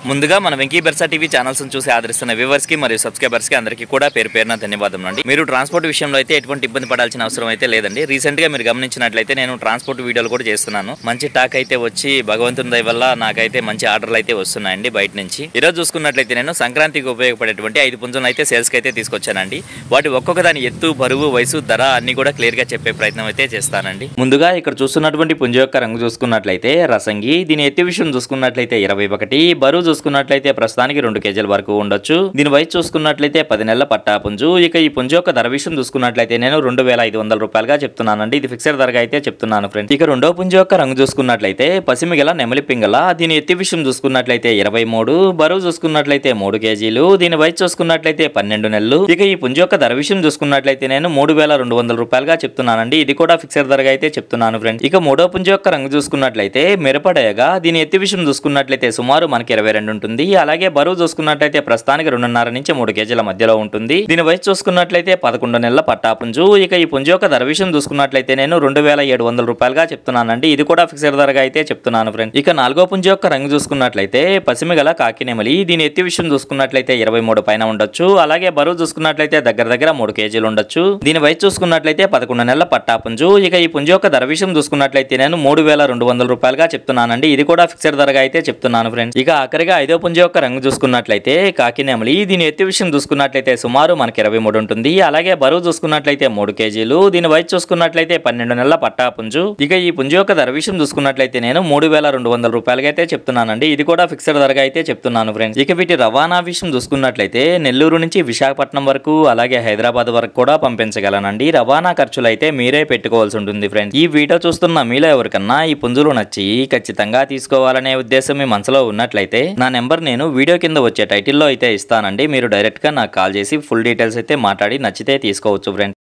ముందుగా మన Venky బెర్సా TV channels చూసి ఆదరిస్తున్న వ్యూవర్స్ కి మరియు సబ్స్క్రైబర్స్ కి అందరికీ కూడా పేరు పేరున ధన్యవాదాలు అండి. మీరు ట్రాన్స్పోర్ట్ విషయంలో అయితే ఎటువంటి ఇబ్బంది పడాల్సిన అవసరం అయితే లేదండి. రీసెంట్ గా మీరు గమనించినట్లయితే నేను ట్రాన్స్పోర్ట్ వీడియోలు కూడా చేస్తున్నాను. మంచి టాక్ అయితే వచ్చి భగవంతుని దయ వల్ల నాకైతే మంచి ఆర్డర్లు అయితే వస్తున్నాయండి బయట నుంచి. ఈరోజు చూసుకున్నట్లయితే నేను సంక్రాంతికి ఉపయోగపడేటువంటి 5 పుంజులను అయితే సేల్స్ కి అయితే తీసుకొచ్చానండి. వాటి ఒక్కొక్క దాని ఎత్తు, బరువు, వయసు, ధర అన్ని కూడా క్లియర్ గా చెప్పే ప్రయత్నం అయితే చేస్తానండి. ముందుగా ఇక్కడ చూస్తున్నటువంటి పుంజు యొక్క రంగు చూసుకున్నట్లయితే రసంగి. దీని ఎత్తు విషయం చూసుకున్నట్లయితే 21, బరువు చూసుకున్నట్లయితే ప్రస్తుతానికి 2 కేజీల వరకు ఉండొచ్చు. దీని వయసు చూసుకున్నట్లయితే 10 నెలల పట్టా పుంజు. ఇక ఈ పుంజు యొక్క ధర విషయం చూసుకున్నట్లయితే నేను 2500 రూపాయలుగా చెప్తున్నానండి. ఇది ఫిక్స్డ్ ధరగా అయితే చెప్తున్నాను ఫ్రెండ్స్. ఇక రెండో పుంజు యొక్క రంగు చూసుకున్నట్లయితే పసిమిగల నెమలి పింగళ. దీని ఎత్తు విషయం చూసుకున్నట్లయితే 23, బరువు చూసుకున్నట్లయితే 3 కేజీలు. దీని వయసు చూసుకున్నట్లయితే 12 నెలలు. ఇక ఈ పుంజు యొక్క ధర విషయం చూసుకున్నట్లయితే నేను 3200 రూపాయలుగా చెప్తున్నానండి. ఇది కూడా ఫిక్స్డ్ ధరగా అయితే చెప్తున్నాను ఫ్రెండ్స్. ఇక మూడో పుంజు యొక్క రంగు చూసుకున్నట్లయితే మిరపడయగా. దీని ఎత్తు విషయం చూసుకున్నట్లయితే సుమారు మనకి 22 ఉంటుంది. అలాగే బరువు చూసుకున్నట్లయితే ప్రస్తుతానికి 2.5 నుంచి 3 కేజీల మధ్యలో ఉంటుంది. దీని వయసు చూసుకున్నట్లయితే 11 నెలల పట్టా పుంజు. ఇక ఈ పుంజు యొక్క ధర విషయం చూసుకున్నట్లయితే నేను 2700 రూపాయలుగా చెప్తున్నానండి. ఇది కూడా ఫిక్స్డ్ ధరగా అయితే చెప్తున్నాను ఫ్రెండ్స్. ఇక నాలుగో పుంజు యొక్క రంగు చూసుకున్నట్లయితే పసిమిగల కాకినెమలి. దీని ఎత్తు విషయం చూసుకున్నట్లయితే 23 పైన ఉండొచ్చు. అలాగే బరువు చూసుకున్నట్లయితే దగ్గర 3 కేజీలు ఉండొచ్చు. దీని వయసు చూసుకున్నట్లయితే 11 నెలల పట్టా పుంజు. ఇక ఈ పుంజు యొక్క ధర విషయం చూసుకున్నట్లయితే నేను 3200 రూపాయలుగా చెప్తున్నానండి. ఇది కూడా ఫిక్స్డ్ ధరగా అయితే చెప్తున్నాను ఫ్రెండ్స్. ఇక ఆఖరిగా ఐదో పుంజు యొక్క రంగు చూసుకున్నట్లయితే కాకినెమలి. దీని ఎత్తు విషయం చూసుకున్నట్లయితే సుమారు మనకి 23 ఉంటుంది. అలాగే బరువు చూసుకున్నట్లయితే 3 కేజీలు. దీని వయసు చూసుకున్నట్లయితే 12 నెలల పట్టా పుంజు. ఇక ఈ పుంజు యొక్క ధర విషయం చూసుకున్నట్లయితే నేను 3200 రూపాయలుగా అయితే చెప్తున్నానండి. ఇది కూడా ఫిక్స్డ్ ధరగా అయితే చెప్తున్నాను ఫ్రెండ్స్. ఇక వీటి రవాణా విషయం చూసుకున్నట్లయితే నెల్లూరు నుంచి విశాఖపట్నం వరకు అలాగే హైదరాబాద్ వరకు కూడా పంపించగలనండి. రవాణా ఖర్చులు అయితే మీరే పెట్టుకోవాల్సి ఉంటుంది ఫ్రెండ్స్. ఈ వీడియో చూస్తున్న మీలో ఎవరికన్నా ఈ పుంజులు నచ్చి ఖచ్చితంగా తీసుకోవాలనే ఉద్దేశం మీ మనసులో ఉన్నట్లయితే నా నెంబర్ నేను వీడియో కింద వచ్చే టైటిల్లో అయితే ఇస్తానండి. మీరు డైరెక్ట్ గా నాకు కాల్ చేసి ఫుల్ డీటెయిల్స్ అయితే మాట్లాడి నచ్చితే తీసుకోవచ్చు ఫ్రెండ్స్.